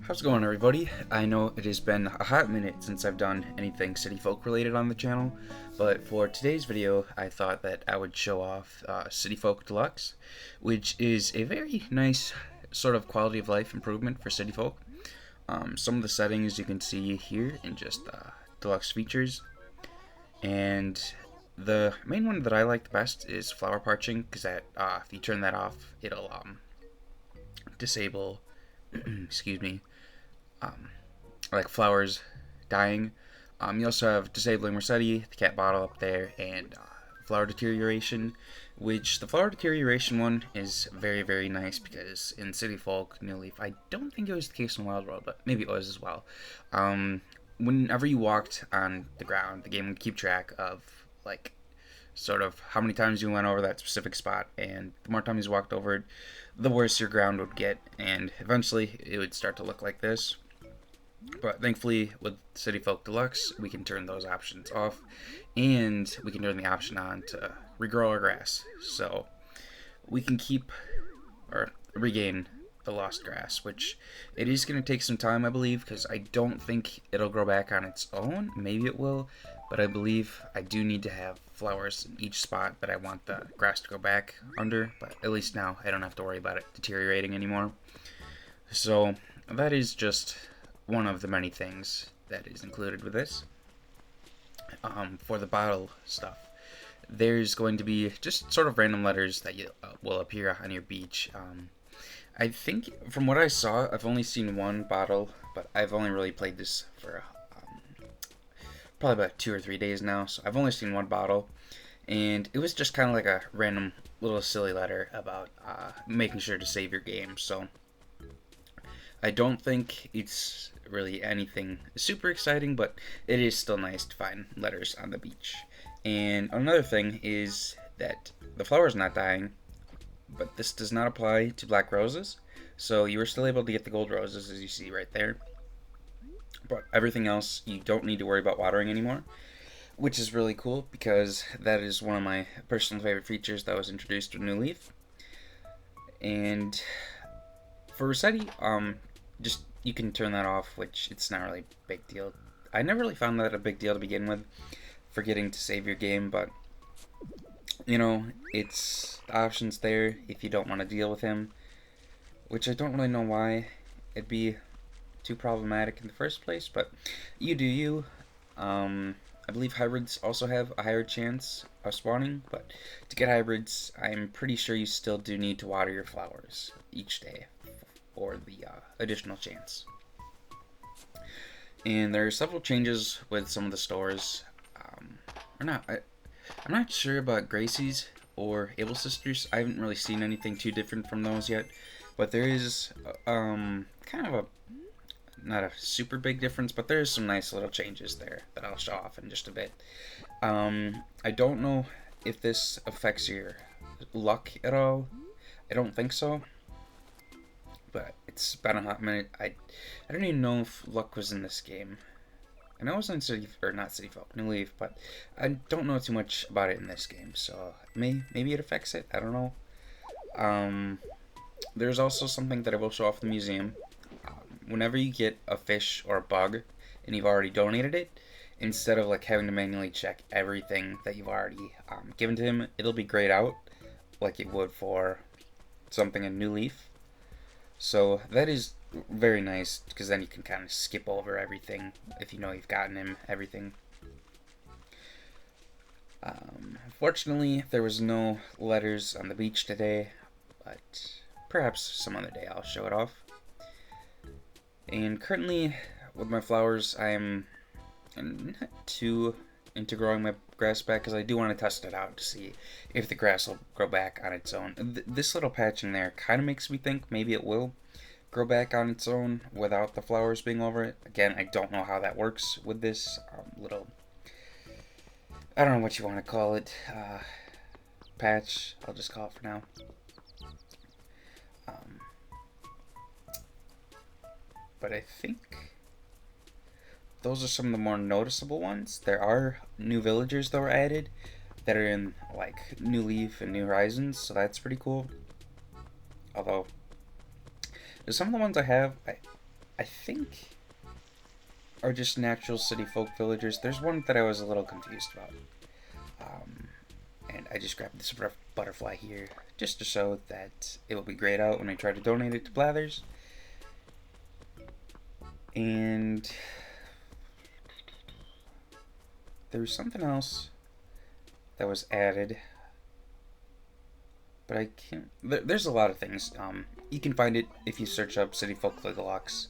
How's it going, everybody? I know it has been a hot minute since I've done anything City Folk related on the channel, but for today's video I thought that I would show off City Folk Deluxe, which is a very nice sort of quality of life improvement for City Folk. Some of the settings you can see here in just Deluxe features, and the main one that I like the best is flower parching, because that if you turn that off, it'll disable excuse me, like flowers dying. You also have disabling Rossetti, the cat bottle up there, and flower deterioration, which the flower deterioration one is very, very nice because in City Folk, New Leaf, I don't think it was the case in Wild World, but maybe it was as well. Whenever you walked on the ground, the game would keep track of, like, sort of how many times you went over that specific spot, and the more times you walked over it, the worse your ground would get, and eventually it would start to look like this. But thankfully, with City Folk Deluxe, we can turn those options off, and we can turn the option on to regrow our grass. So we can keep or regain the lost grass, which it is going to take some time, I believe, because I don't think it'll grow back on its own. Maybe it will, but I believe I do need to have flowers in each spot that I want the grass to go back under, but at least now I don't have to worry about it deteriorating anymore. So that is just one of the many things that is included with this. For the bottle stuff, there's going to be just sort of random letters that will appear on your beach. I think from what I saw, I've only seen one bottle, but I've only really played this for probably about 2 or 3 days now, so I've only seen one bottle, and it was just kind of like a random little silly letter about making sure to save your game. So I don't think it's really anything super exciting, but it is still nice to find letters on the beach. And another thing is that the flower's not dying, but this does not apply to black roses, so you are still able to get the gold roses, as you see right there. But everything else, you don't need to worry about watering anymore, which is really cool because that is one of my personal favorite features that was introduced with New Leaf. And for Rossetti, just you can turn that off, which it's not really a big deal. I never really found that a big deal to begin with, forgetting to save your game, but you know, it's the options there if you don't want to deal with him, which I don't really know why it'd be too problematic in the first place, but you do you. I believe hybrids also have a higher chance of spawning, but to get hybrids, I'm pretty sure you still do need to water your flowers each day for the additional chance. And there are several changes with some of the stores. I'm not sure about Gracie's or Able Sisters. I haven't really seen anything too different from those yet, but there is kind of a not a super big difference, but there's some nice little changes there that I'll show off in just a bit. I don't know if this affects your luck at all. I don't think so, but it's been a hot minute. I don't even know if luck was in this game. I know it was in not City Folk, New Leaf, but I don't know too much about it in this game, so maybe it affects it. I don't know. There's also something that I will show off in the museum. Whenever you get a fish or a bug and you've already donated it, instead of like having to manually check everything that you've already given to him, it'll be grayed out like it would for something in New Leaf. So that is very nice, because then you can kind of skip over everything if you know you've gotten him everything. Fortunately, there was no letters on the beach today, but perhaps some other day I'll show it off. And currently, with my flowers, I'm not too into growing my grass back, because I do want to test it out to see if the grass will grow back on its own. This little patch in there kind of makes me think maybe it will grow back on its own without the flowers being over it. Again, I don't know how that works with this little, I don't know what you want to call it, patch. I'll just call it for now. But I think those are some of the more noticeable ones. There are new villagers that were added that are in like New Leaf and New Horizons, so that's pretty cool. Although some of the ones I have, I think are just natural city folk villagers. There's one that I was a little confused about. Um, and I just grabbed this butterfly here just to show that it will be grayed out when I try to donate it to Blathers. And there was something else that was added, but I can't. There's a lot of things. You can find it if you search up City Folk Deluxe.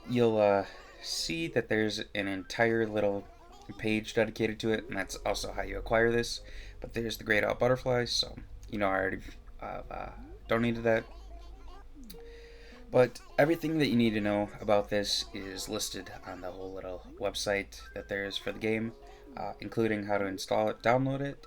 You'll see that there's an entire little page dedicated to it, and that's also how you acquire this. But there's the grayed out butterflies, so I already donated that. But everything that you need to know about this is listed on the whole little website that there is for the game, including how to install it, download it.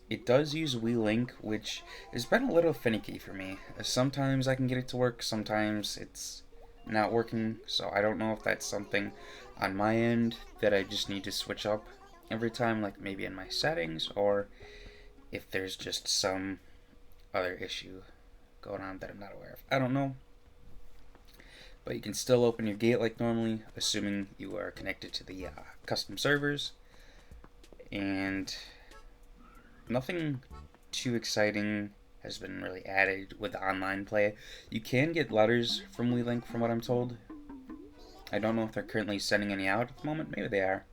It does use Wii Link, which has been a little finicky for me. Sometimes I can get it to work, sometimes it's not working, so I don't know if that's something on my end that I just need to switch up every time, like maybe in my settings, or if there's just some other issue going on that I'm not aware of. I don't know. But you can still open your gate like normally, assuming you are connected to the custom servers. And nothing too exciting has been really added with the online play. You can get letters from WeLink, from what I'm told. I don't know if they're currently sending any out at the moment. Maybe they are.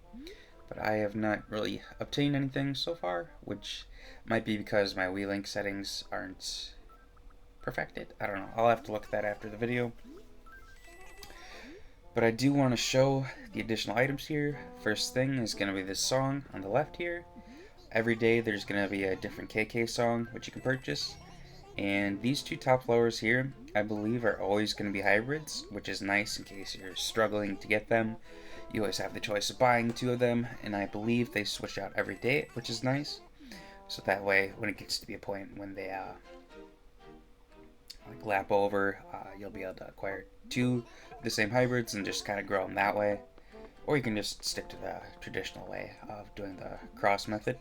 But I have not really obtained anything so far, which might be because my WeLink settings aren't perfected. I don't know. I'll have to look at that after the video. But I do want to show the additional items here. First thing is going to be this song on the left here. Every day there's going to be a different KK song which you can purchase. And these two top flowers here, I believe, are always going to be hybrids, which is nice in case you're struggling to get them. You always have the choice of buying two of them, and I believe they switch out every day, which is nice. So that way, when it gets to be a point when they like lap over, you'll be able to acquire two of the same hybrids and just kind of grow them that way. Or you can just stick to the traditional way of doing the cross method.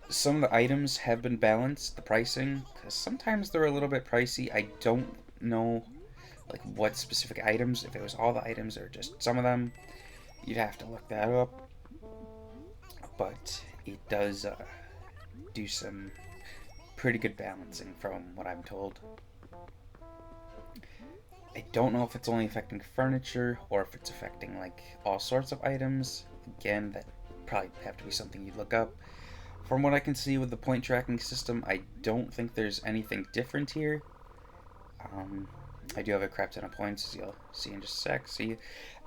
Some of the items have been balanced, the pricing, because sometimes they're a little bit pricey. I don't know like what specific items, if it was all the items or just some of them. You'd have to look that up. But it does do some pretty good balancing from what I'm told. I don't know if it's only affecting furniture or if it's affecting like all sorts of items. Again, that probably have to be something you'd look up. From what I can see with the point tracking system, I don't think there's anything different here. I do have a crap ton of points, as you'll see in just a sec. See,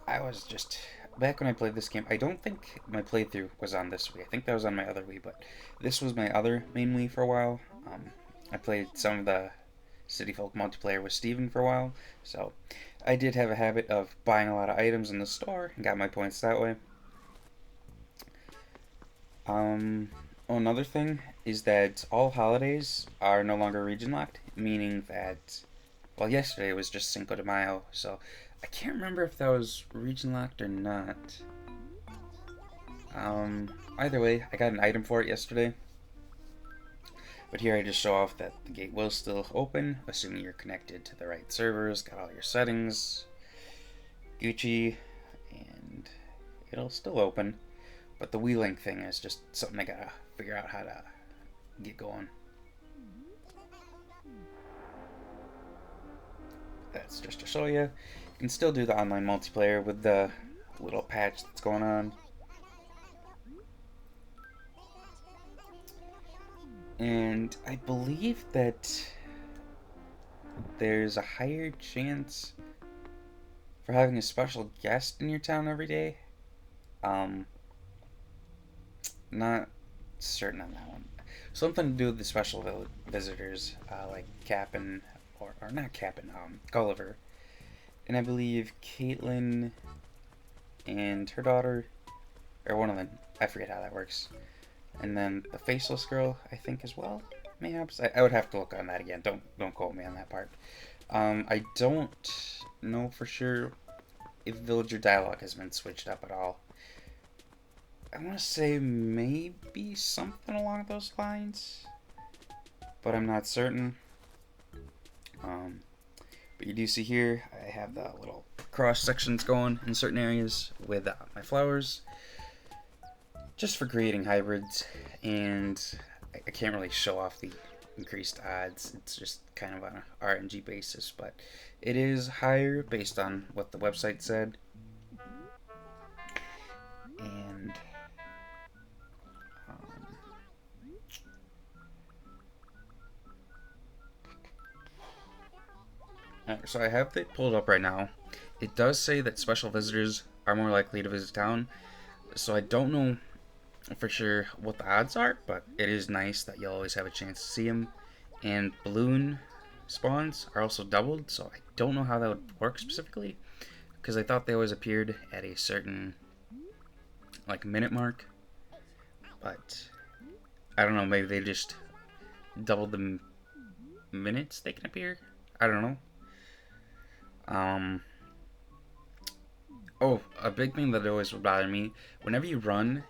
I was just... Back when I played this game, I don't think my playthrough was on this Wii. I think that was on my other Wii, but this was my other main Wii for a while. I played some of the City Folk multiplayer with Steven for a while, so I did have a habit of buying a lot of items in the store and got my points that way. Another thing is that all holidays are no longer region locked, meaning that, well, yesterday was just Cinco de Mayo, so I can't remember if that was region locked or not. Either way, I got an item for it yesterday. But here I just show off that the gate will still open, assuming you're connected to the right servers, got all your settings, Gucci, and it'll still open. But the Wii Link thing is just something I gotta figure out how to get going. That's just to show you. You can still do the online multiplayer with the little patch that's going on. And I believe that there's a higher chance for having a special guest in your town every day. Not certain on that one. Something to do with the special visitors, like Cap'n, or not Cap'n, Gulliver. And I believe Caitlin and her daughter, or one of them, I forget how that works. And then the faceless girl, I think, as well, mayhaps. I would have to look on that again. Don't quote me on that part. I don't know for sure if villager dialogue has been switched up at all. I want to say maybe something along those lines, but I'm not certain. But you do see here, I have the little cross sections going in certain areas with my flowers, just for creating hybrids, and I can't really show off the increased odds. It's just kind of on a RNG basis, but it is higher based on what the website said. And so I have it pulled up right now. It does say that special visitors are more likely to visit town, so I don't know for sure what the odds are, but it is nice that you'll always have a chance to see them. And balloon spawns are also doubled, so I don't know how that would work specifically, because I thought they always appeared at a certain minute mark, but I don't know, maybe they just doubled the minutes they can appear. I don't know. Oh, a big thing that always would bother me, whenever you run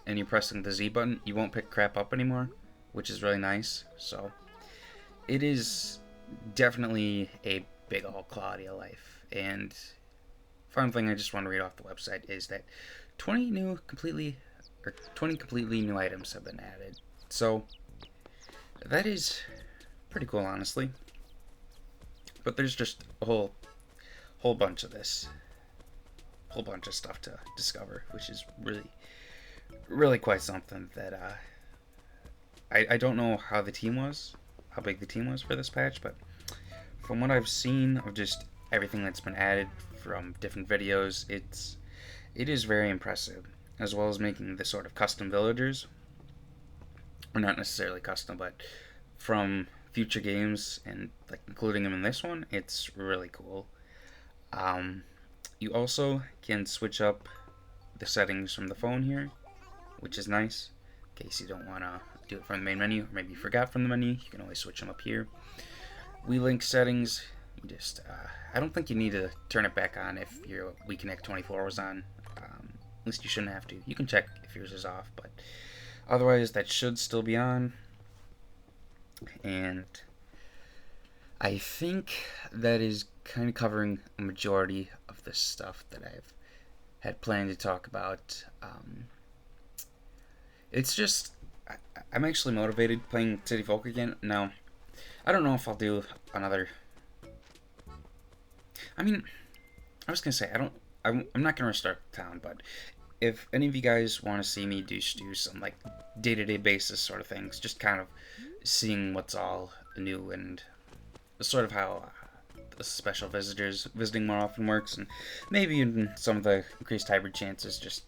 and you're pressing the Z button, you won't pick crap up anymore, which is really nice. So it is definitely a big old quality of life. And final thing I just want to read off the website is that 20 completely new items have been added. So that is pretty cool, honestly. But there's just a whole bunch of this, whole bunch of stuff to discover, which is really quite something that I don't know how big the team was for this patch, but from what I've seen of just everything that's been added from different videos, it is very impressive, as well as making the sort of custom villagers, or not necessarily custom, but from future games, and including them in this one. It's really cool. You also can switch up the settings from the phone here, which is nice. In case you don't want to do it from the main menu, or maybe you forgot from the menu, you can always switch them up here. WeLink settings, you just, I don't think you need to turn it back on if your WeConnect 24 was on. At least you shouldn't have to. You can check if yours is off, but otherwise that should still be on. And I think that is kind of covering a majority of the stuff that I've had planned to talk about. It's just, I'm actually motivated playing City Folk again. Now, I don't know if I'll do another. I mean, I was gonna say I'm not gonna restart town, but if any of you guys want to see me do some day-to-day basis sort of things, just kind of seeing what's all new and sort of how the special visitors visiting more often works, and maybe even some of the increased hybrid chances, just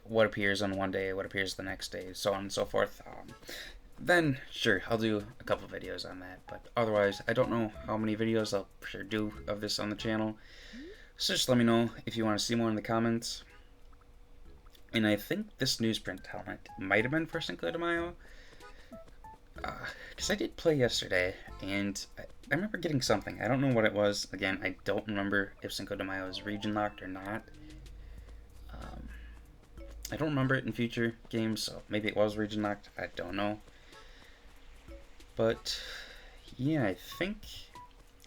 what appears on one day, what appears the next day, so on and so forth. Then sure, I'll do a couple videos on that, but otherwise I don't know how many videos I'll for sure do of this on the channel, so just let me know if you want to see more in the comments. And I think this newsprint helmet might have been for Cinco de Mayo, because I did play yesterday, and I remember getting something. I don't know what it was. Again, I don't remember if Cinco de Mayo is region locked or not. I don't remember it in future games, so maybe it was region locked. I don't know. But yeah, I think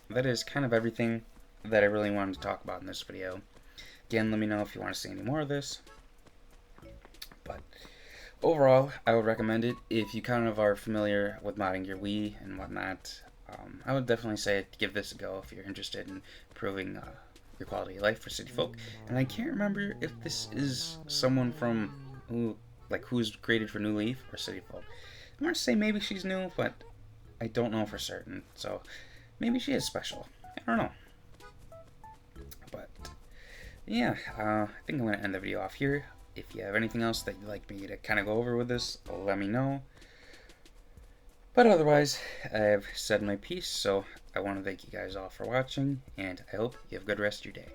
that is kind of everything that I really wanted to talk about in this video. Again, let me know if you want to see any more of this. But overall, I would recommend it if you kind of are familiar with modding your Wii and whatnot. I would definitely say give this a go if you're interested in improving your quality of life for City Folk. And I can't remember if this is someone from who's created for New Leaf or City Folk. I want to say maybe she's new, but I don't know for certain. So maybe she is special. I don't know. But yeah, I think I'm going to end the video off here. If you have anything else that you'd like me to kind of go over with this, let me know. But otherwise, I've said my piece, so I want to thank you guys all for watching, and I hope you have a good rest of your day.